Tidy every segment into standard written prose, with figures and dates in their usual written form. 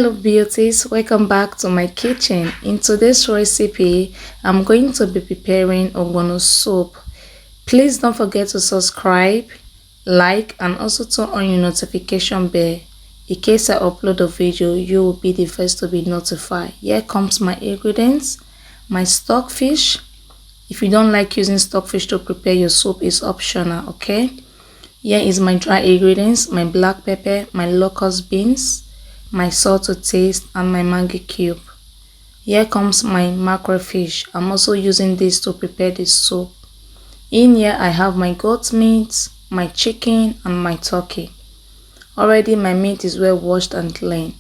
Hello beauties, welcome back to my kitchen. In today's recipe, I'm going to be preparing ogbono soup. Please don't forget to subscribe, like and also turn on your notification bell. In case I upload a video, you will be the first to be notified. Here comes my ingredients. My stockfish. If you don't like using stockfish to prepare your soup, it's optional, okay? Here is my dry ingredients, my black pepper, my locust beans, my salt to taste and my Maggi cube. Here comes my mackerel fish. I'm also using this to prepare this soup. In here I have my goat meat, my chicken and my turkey. Already my meat is well washed and clean.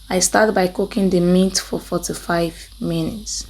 I start by cooking the meat for 45 minutes.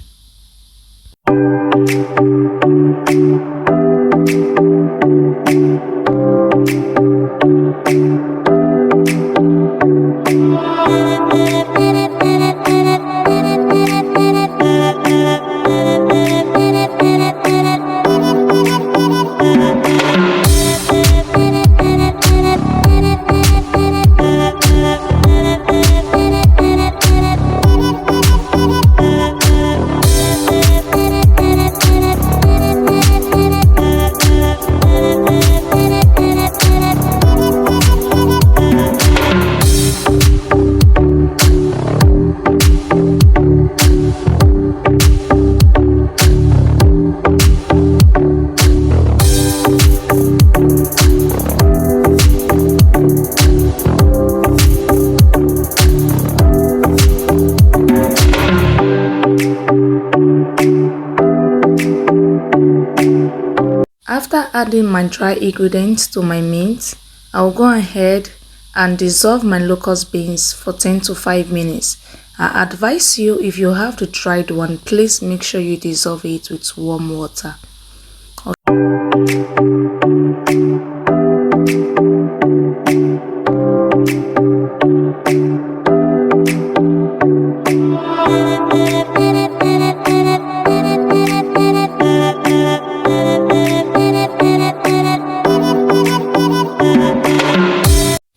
After adding my dry ingredients to my meat, I'll go ahead and dissolve my locust beans for 10 to 5 minutes. I advise you, if you have the dried one, please make sure you dissolve it with warm water.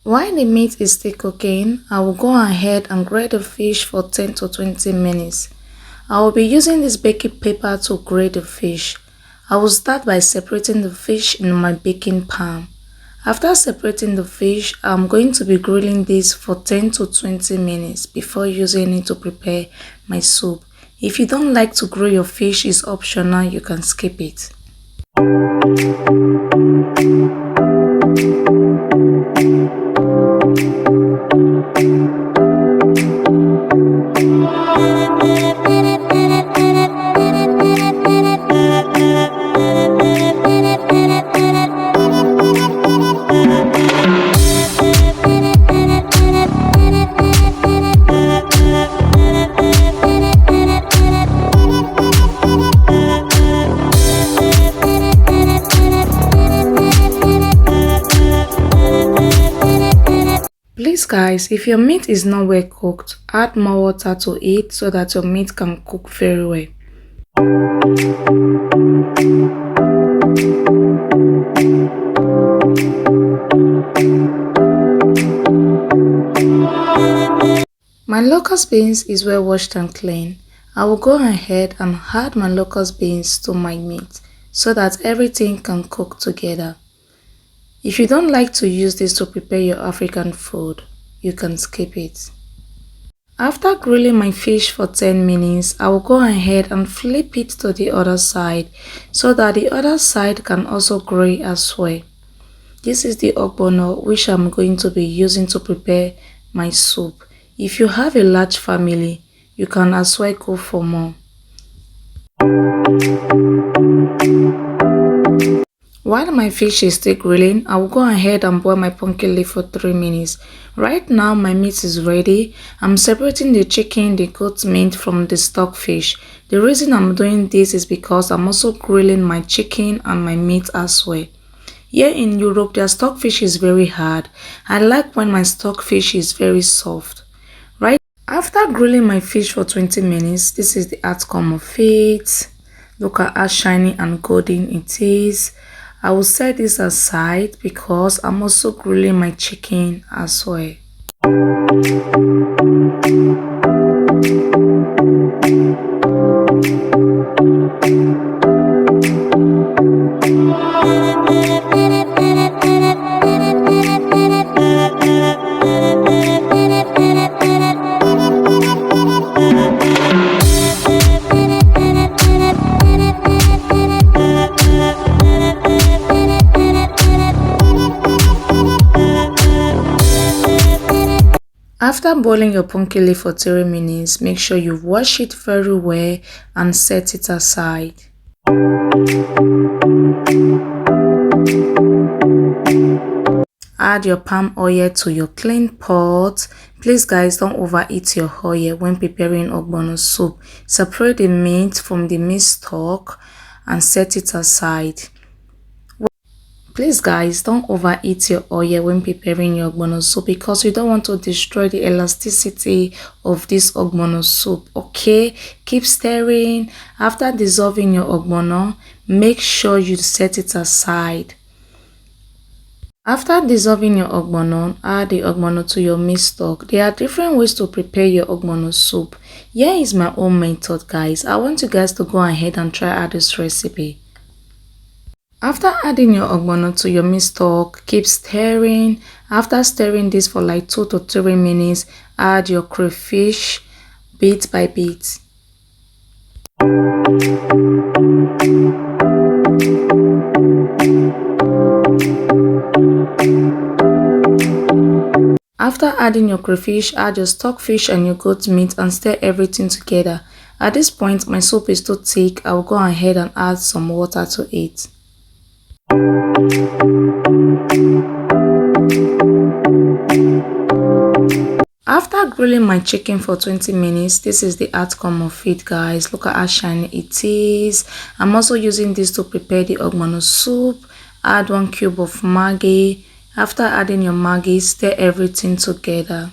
While the meat is still cooking, I will go ahead and grate the fish for 10 to 20 minutes. I will be using this baking paper to grate the fish. I will start by separating the fish in my baking pan. After separating the fish, I'm going to be grilling this for 10 to 20 minutes before using it to prepare my soup. If you don't like to grill your fish, it's optional, you can skip it. Please guys, if your meat is not well cooked, add more water to it so that your meat can cook very well. My locust beans is well washed and clean. I will go ahead and add my locust beans to my meat so that everything can cook together. If you don't like to use this to prepare your African food, you can skip it. After grilling my fish for 10 minutes, I will go ahead and flip it to the other side so that the other side can also grill as well. This is the ogbono which I'm going to be using to prepare my soup. If you have a large family, you can as well go for more. While my fish is still grilling, I will go ahead and boil my pumpkin leaf for 3 minutes. Right now my meat is ready. I'm separating the chicken, the goat meat from the stockfish. The reason I'm doing this is because I'm also grilling my chicken and my meat as well. Here in Europe, their stockfish is very hard. I like when my stockfish is very soft. Right after grilling my fish for 20 minutes, this is the outcome of it. Look at how shiny and golden it is. I will set this aside because I'm also grilling my chicken as well. After boiling your pumpkin leaf for 3 minutes, make sure you wash it very well and set it aside. Add your palm oil to your clean pot. Please guys, don't overheat your oil when preparing ogbono soup. Separate the meat from the meat stock and set it aside. Please guys, don't overheat your oil when preparing your ogbono soup because you don't want to destroy the elasticity of this ogbono soup. Okay, keep stirring. After dissolving your ogbono, make sure you set it aside. After dissolving your ogbono, add the ogbono to your meat stock. There are different ways to prepare your ogbono soup. Here is my own method guys. I want you guys to go ahead and try out this recipe. After adding your ogbono to your meat stock, keep stirring. After stirring this for like 2 to 3 minutes, add your crayfish bit by bit. After adding your crayfish, add your stockfish and your goat meat and stir everything together. At this point, my soup is too thick. I will go ahead and add some water to it. After grilling my chicken for 20 minutes, this is the outcome of it guys. Look at how shiny it is. I'm also using this to prepare the ogbono soup. Add 1 cube of Maggi. After adding your Maggi, stir everything together.